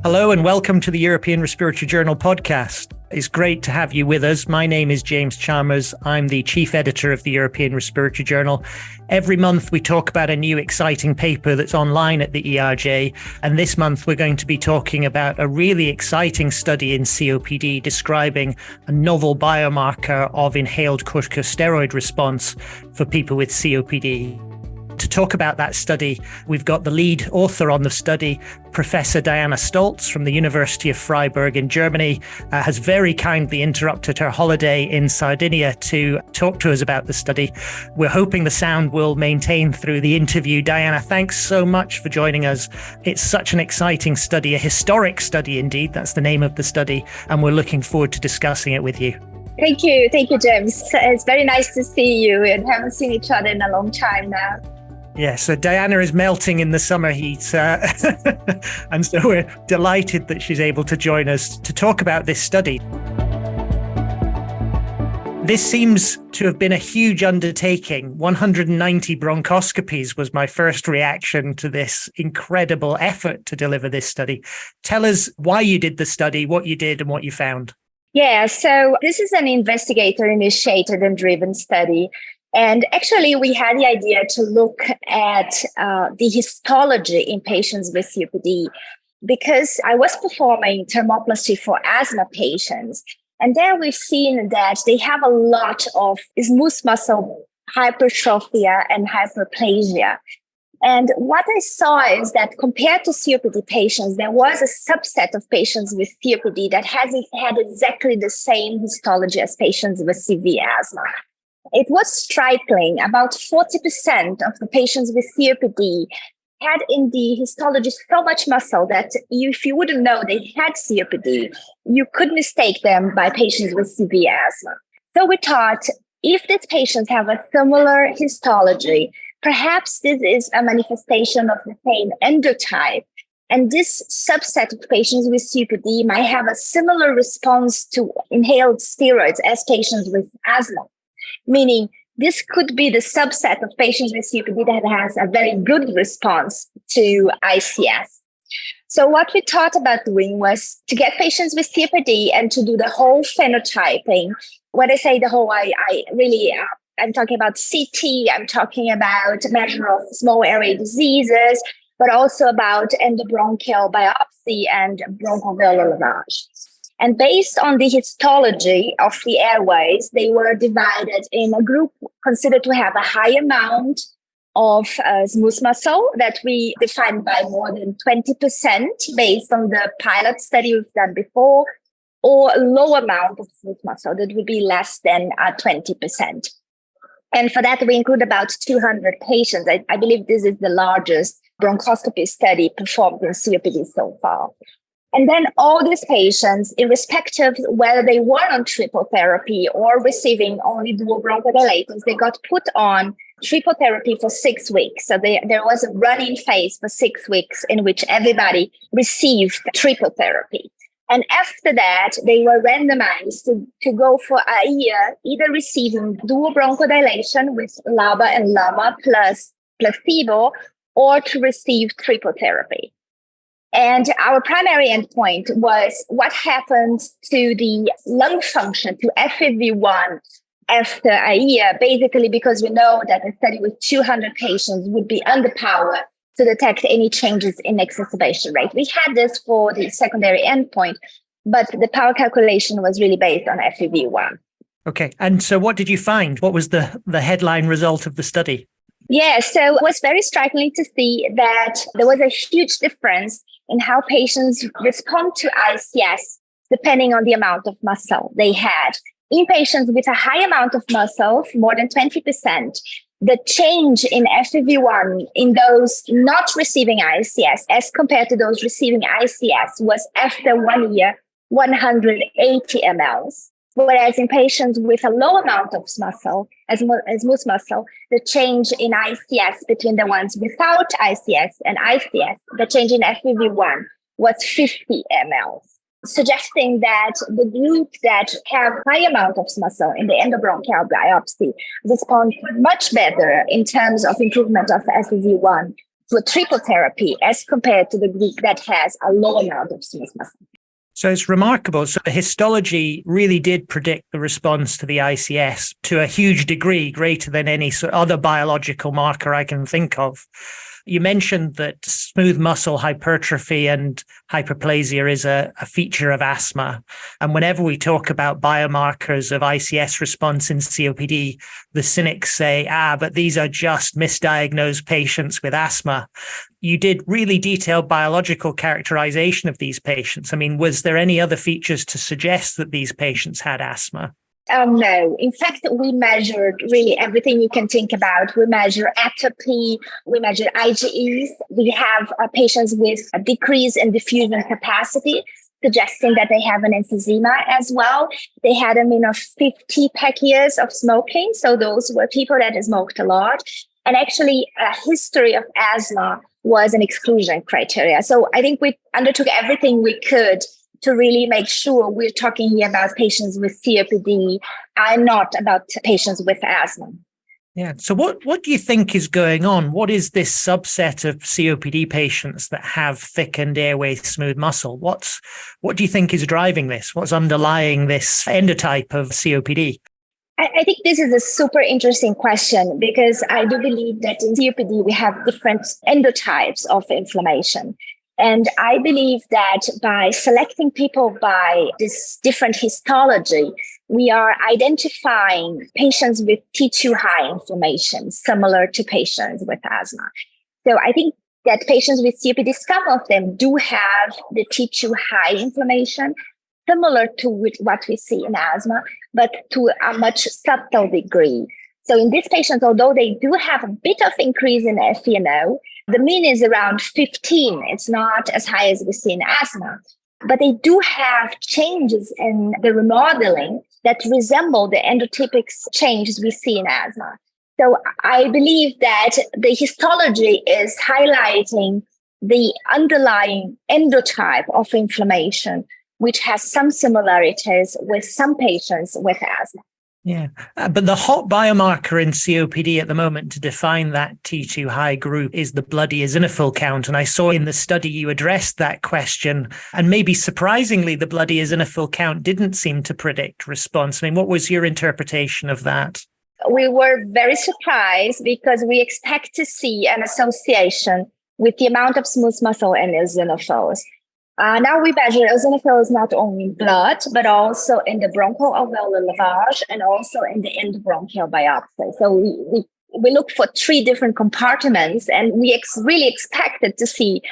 Hello and welcome to the European Respiratory Journal podcast. It's great to have you with us. My name is James Chalmers. I'm the chief editor of the European Respiratory Journal. Every month we talk about a new exciting paper that's online at the ERJ. And this month we're going to be talking about a really exciting study in COPD describing a novel biomarker of inhaled corticosteroid response for people with COPD. To talk about that study, we've got the lead author on the study, Professor Daiana Stolz from the University of Freiburg in Germany, has very kindly interrupted her holiday in Sardinia to talk to us about the study. We're hoping the sound will maintain through the interview. Daiana, thanks so much for joining us. It's such an exciting study, a historic study indeed. That's the name of the study, and we're looking forward to discussing it with you. Thank you, James. It's very nice to see you, and haven't seen each other in a long time now. Yeah, so Daiana is melting in the summer heat, and so we're delighted that she's able to join us to talk about this study. This seems to have been a huge undertaking. 190 bronchoscopies was my first reaction to this incredible effort to deliver this study. Tell us why you did the study, what you did and what you found. Yeah, so this is an investigator-initiated and driven study. And actually, we had the idea to look at the histology in patients with COPD because I was performing thermoplasty for asthma patients. And there we've seen that they have a lot of smooth muscle hypertrophy and hyperplasia. And what I saw is that compared to COPD patients, there was a subset of patients with COPD that had exactly the same histology as patients with severe asthma. It was striking. About 40% of the patients with COPD had in the histology so much muscle that if you wouldn't know they had COPD, you could mistake them by patients with severe asthma. So we thought, if these patients have a similar histology, perhaps this is a manifestation of the same endotype. And this subset of patients with COPD might have a similar response to inhaled steroids as patients with asthma. Meaning this could be the subset of patients with COPD that has a very good response to ICS. So what we thought about doing was to get patients with COPD and to do the whole phenotyping. When I say the whole, I'm talking about CT, I'm talking about measure of small airway diseases, but also about endobronchial biopsy and bronchoalveolar lavage. And based on the histology of the airways, they were divided in a group considered to have a high amount of smooth muscle that we defined by more than 20% based on the pilot study we've done before, or a low amount of smooth muscle that would be less than 20%. And for that, we include about 200 patients. I believe this is the largest bronchoscopy study performed in COPD so far. And then all these patients, irrespective whether they were on triple therapy or receiving only dual bronchodilators, they got put on triple therapy for 6 weeks. So there was a running phase for 6 weeks in which everybody received triple therapy. And after that, they were randomized to go for a year, either receiving dual bronchodilation with LABA and LAMA plus placebo, or to receive triple therapy. And our primary endpoint was what happens to the lung function, to FEV1 after a year, basically because we know that a study with 200 patients would be underpowered to detect any changes in exacerbation rate. We had this for the secondary endpoint, but the power calculation was really based on FEV1. Okay. And so what did you find? What was the headline result of the study? Yeah, so it was very striking to see that there was a huge difference in how patients respond to ICS depending on the amount of muscle they had. In patients with a high amount of muscle, more than 20%, the change in FEV1 in those not receiving ICS as compared to those receiving ICS was after 1 year, 180 mLs. Whereas in patients with a low amount of muscle, as smooth muscle, the change in ICS between the ones without ICS and ICS, the change in FEV1 was 50 mLs, suggesting that the group that have high amount of muscle in the endobronchial biopsy respond much better in terms of improvement of FEV1 to a triple therapy as compared to the group that has a low amount of smooth muscle. So it's remarkable. So the histology really did predict the response to the ICS to a huge degree, greater than any other biological marker I can think of. You mentioned that smooth muscle hypertrophy and hyperplasia is a feature of asthma. And whenever we talk about biomarkers of ICS response in COPD, the cynics say, but these are just misdiagnosed patients with asthma. You did really detailed biological characterization of these patients. I mean, was there any other features to suggest that these patients had asthma? No. In fact, we measured really everything you can think about. We measure atopy, we measure IgEs. We have patients with a decrease in diffusion capacity, suggesting that they have an emphysema as well. They had a mean of 50 pack years of smoking. So those were people that smoked a lot. And actually, a history of asthma was an exclusion criteria. So I think we undertook everything we could to really make sure we're talking here about patients with COPD and not about patients with asthma. Yeah. So what do you think is going on? What is this subset of COPD patients that have thickened airway smooth muscle? What do you think is driving this? What's underlying this endotype of COPD? I think this is a super interesting question because I do believe that in COPD, we have different endotypes of inflammation. And I believe that by selecting people by this different histology, we are identifying patients with T2 high inflammation, similar to patients with asthma. So I think that patients with COPD, some of them do have the T2 high inflammation, similar to what we see in asthma, but to a much subtle degree. So in these patients, although they do have a bit of increase in FeNO, the mean is around 15. It's not as high as we see in asthma, but they do have changes in the remodeling that resemble the endotypic changes we see in asthma. So I believe that the histology is highlighting the underlying endotype of inflammation, which has some similarities with some patients with asthma. Yeah. But the hot biomarker in COPD at the moment to define that T2 high group is the blood eosinophil count. And I saw in the study you addressed that question. And maybe surprisingly, the blood eosinophil count didn't seem to predict response. I mean, what was your interpretation of that? We were very surprised because we expect to see an association with the amount of smooth muscle and eosinophils. Now we measure eosinophils not only in blood, but also in the bronchoalveolar lavage and also in the endobronchial biopsy. So we look for 3 different compartments, and we really expected to see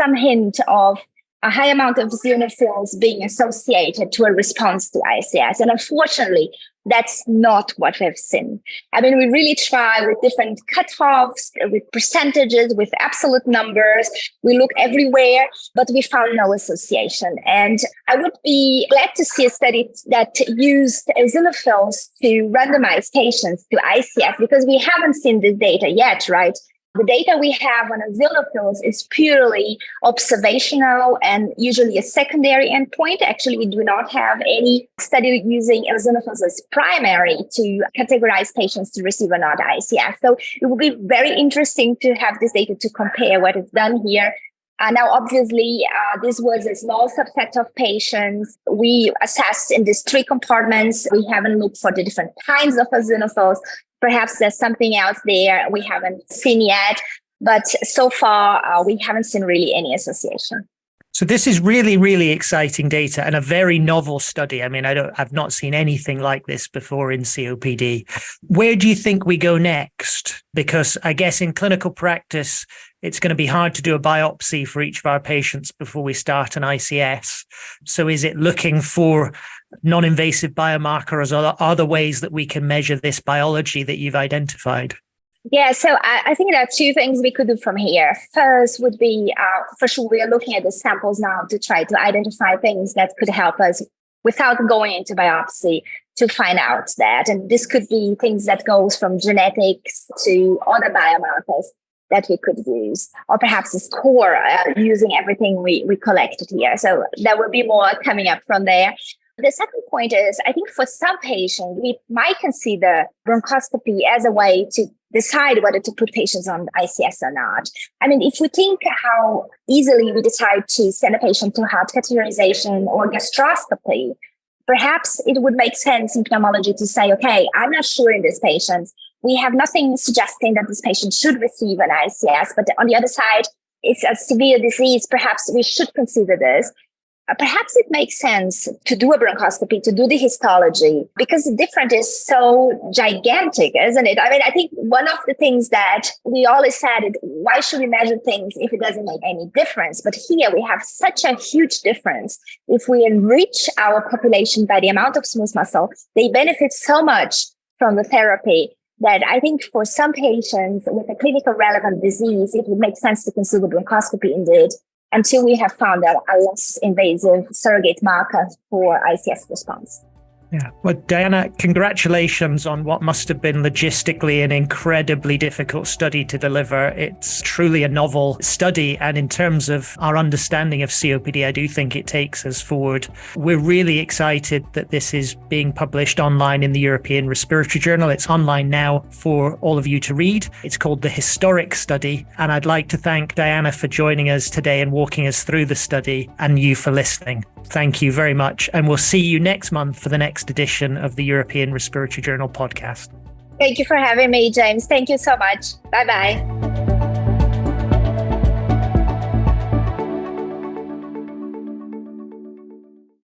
some hint of a high amount of eosinophils being associated to a response to ICS. And unfortunately, that's not what we've seen. I mean, we really try with different cutoffs, with percentages, with absolute numbers. We look everywhere, but we found no association. And I would be glad to see a study that used eosinophils to randomize patients to ICS, because we haven't seen this data yet, right? The data we have on eosinophils is purely observational and usually a secondary endpoint. Actually, we do not have any study using eosinophils as primary to categorize patients to receive or not ICS. So it will be very interesting to have this data to compare what is done here. Now, obviously, this was a small subset of patients. We assessed in these 3 compartments. We haven't looked for the different kinds of eosinophils. Perhaps there's something else there we haven't seen yet, but so far we haven't seen really any association. So this is really, really exciting data and a very novel study. I mean, I've not seen anything like this before in COPD. Where do you think we go next? Because I guess in clinical practice, it's going to be hard to do a biopsy for each of our patients before we start an ICS. So is it looking for non-invasive biomarkers or other ways that we can measure this biology that you've identified? Yeah, so I think there are 2 things we could do from here. First would be, for sure, we are looking at the samples now to try to identify things that could help us without going into biopsy to find out that. And this could be things that goes from genetics to other biomarkers that we could use, or perhaps a score using everything we collected here. So there will be more coming up from there. The second point is, I think for some patients, we might consider bronchoscopy as a way to decide whether to put patients on ICS or not. I mean, if we think how easily we decide to send a patient to heart catheterization or gastroscopy, perhaps it would make sense in pneumology to say, okay, I'm not sure in this patient. We have nothing suggesting that this patient should receive an ICS, but on the other side, it's a severe disease. Perhaps we should consider this. Perhaps it makes sense to do a bronchoscopy, to do the histology, because the difference is so gigantic, isn't it? I mean, I think one of the things that we always said is, why should we measure things if it doesn't make any difference? But here we have such a huge difference. If we enrich our population by the amount of smooth muscle, they benefit so much from the therapy that I think for some patients with a clinical relevant disease, it would make sense to consider bronchoscopy indeed, until we have found a less invasive surrogate marker for ICS response. Yeah. Well, Daiana, congratulations on what must have been logistically an incredibly difficult study to deliver. It's truly a novel study. And in terms of our understanding of COPD, I do think it takes us forward. We're really excited that this is being published online in the European Respiratory Journal. It's online now for all of you to read. It's called the Historic Study. And I'd like to thank Daiana for joining us today and walking us through the study, and you for listening. Thank you very much. And we'll see you next month for the next edition of the European Respiratory Journal podcast. Thank you for having me, James. Thank you so much. Bye-bye.